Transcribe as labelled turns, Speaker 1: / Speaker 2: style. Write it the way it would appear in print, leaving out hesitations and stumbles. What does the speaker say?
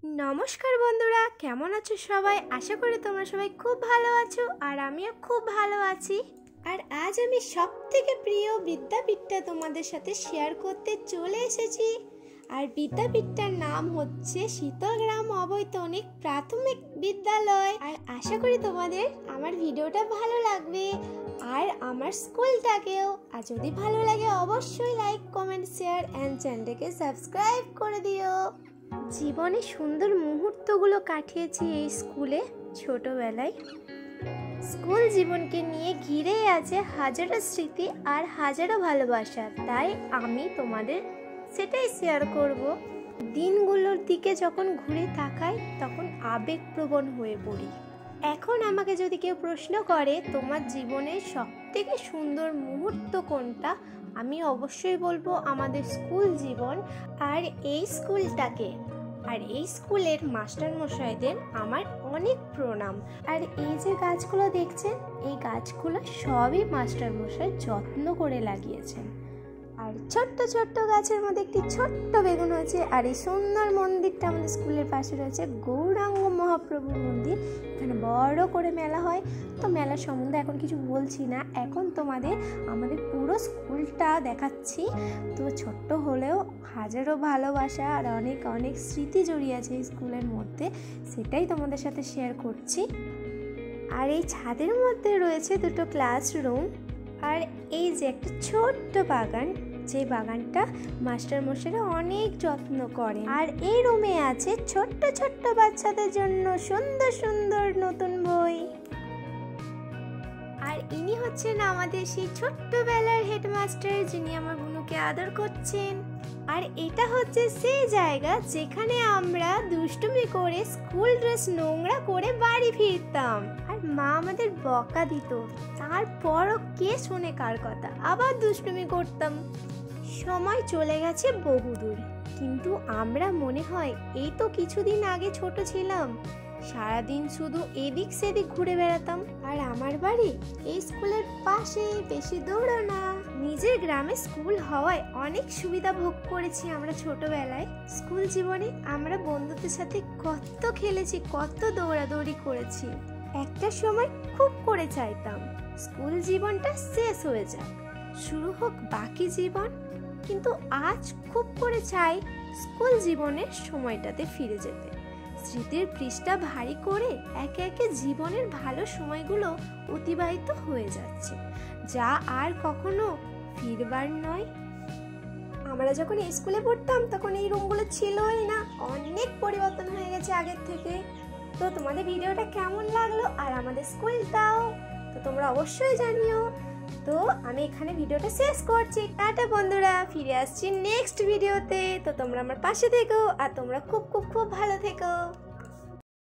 Speaker 1: নমস্কার বন্ধুরা, কেমন আছো সবাই? আশা করি তোমরা সবাই খুব ভালো আছো আর আমিও খুব ভালো আছি। আর আজ আমি সবথেকে প্রিয় বিদ্যাপীঠটা তোমাদের সাথে শেয়ার করতে চলে এসেছি। আর বিদ্যাপীঠটার নাম হচ্ছে শীতলগ্রাম অবৈতনিক প্রাথমিক বিদ্যালয়। আর আশা করি তোমাদের আমার ভিডিওটা ভালো লাগবে আর আমার স্কুলটাকেও। আর যদি ভালো লাগে অবশ্যই লাইক, কমেন্ট, শেয়ার এন্ড চ্যানেলটাকে সাবস্ক্রাইব করে দিও। জীবনে সুন্দর মুহূর্তগুলো কাটিয়েছি এই স্কুলে ছোটবেলায়। স্কুল জীবনকে নিয়ে ঘিরে আছে হাজারো স্মৃতি আর হাজারো ভালোবাসা, তাই আমি তোমাদের সেটাই শেয়ার করব। দিনগুলোর দিকে যখন ঘুরে তাকাই তখন আবেগপ্রবণ হয়ে পড়ি। এখন আমাকে যদি কেউ প্রশ্ন করে তোমার জীবনের সবথেকে সুন্দর মুহূর্ত কোনটা, আমি অবশ্যই বলবো আমাদের স্কুল জীবন আর এই স্কুলটাকে। আর এই স্কুলের মাস্টারমশাইদের আমার অনেক প্রণাম। আর এই যে গাছগুলো দেখছেন, এই গাছগুলো সবই মাস্টারমশাই যত্ন করে লাগিয়েছেন। আর ছোট্ট ছোট্ট গাছের মধ্যে একটি ছোট্ট বেগুন হয়েছে। আর এই সুন্দর মন্দিরটা আমাদের স্কুলের পাশে রয়েছে, গৌরাঙ্গ মহাপ্রভুর মন্দির। এখানে বড় করে মেলা হয়। তো মেলার সম্বন্ধে এখন কিছু বলছি না, এখন তোমাদের আমাদের পুরো স্কুলটা দেখাচ্ছি। তো ছোট্ট হলেও হাজারো ভালোবাসা আর অনেক অনেক স্মৃতি জড়িয়ে আছে এই স্কুলের মধ্যে, সেটাই তোমাদের সাথে শেয়ার করছি। আর এই ছাদের মধ্যে রয়েছে দুটো ক্লাসরুম আর এই যে একটা ছোট্ট বাগান, যে বাগানটা মাস্টারমশাইরা অনেক যত্ন করেন। আর এই রুমে আছে ছোট্ট ছোট্ট বাচ্চাদের জন্য সুন্দর সুন্দর নতুন বই। আর ইনি হচ্ছেন আমাদের সেই ছোট্টবেলার হেডমাস্টার, যিনি আমার বুনুকে আদর করছেন। আর এটা হচ্ছে সেই জায়গা যেখানে আমরা দুষ্টুমি করে স্কুল ড্রেস নোংরা করে বাড়ি ফিরতাম আর মা আমাদের বকা দিত, তারপরও কে শোনে কার কথা, আবার দুষ্টুমি করতাম। সময় চলে গেছে বহুদূর, কিন্তু আমরা মনে হয় এই তো কিছুদিন আগে ছোট ছিলাম। সারাদিন শুধু এদিক সেদিক ঘুরে বেড়াতাম। আর আমার বাড়ি এই স্কুলের পাশে, বেশি দূরও না। নিজের গ্রামে স্কুল হওয়ায় অনেক সুবিধা ভোগ করেছি আমরা ছোটবেলায়। স্কুল জীবনে আমরা বন্ধুদের সাথে কত খেলেছি, কত দৌড়াদৌড়ি করেছি। একটা সময় খুব করে চাইতাম স্কুল জীবনটা শেষ হয়ে যাক, শুরু হোক বাকি জীবন। কিন্তু আজ খুব করে চাই স্কুল জীবনের সময়টাতে ফিরে যেতে। স্মৃতির পৃষ্ঠা ভারী করে একে একে জীবনের ভালো সময়গুলো অতিবাহিত হয়ে যাচ্ছে, যা আর কখনো ফিরবার নয়। আমরা যখন এই স্কুলে পড়তাম তখন এই রুমগুলো ছিলই না, অনেক পরিবর্তন হয়ে গেছে আগের থেকে। তো তোমাদের ভিডিওটা কেমন লাগলো আর আমাদের স্কুলটাও তো তোমরা অবশ্যই জানিও। তো আমি এখানে ভিডিওটা শেষ করছি। টাটা বন্ধুরা, ফিরে আসছি নেক্সট ভিডিওতে। তো তোমরা আমার পাশে থেকো আর তোমরা খুব খুব খুব ভালো থেকো।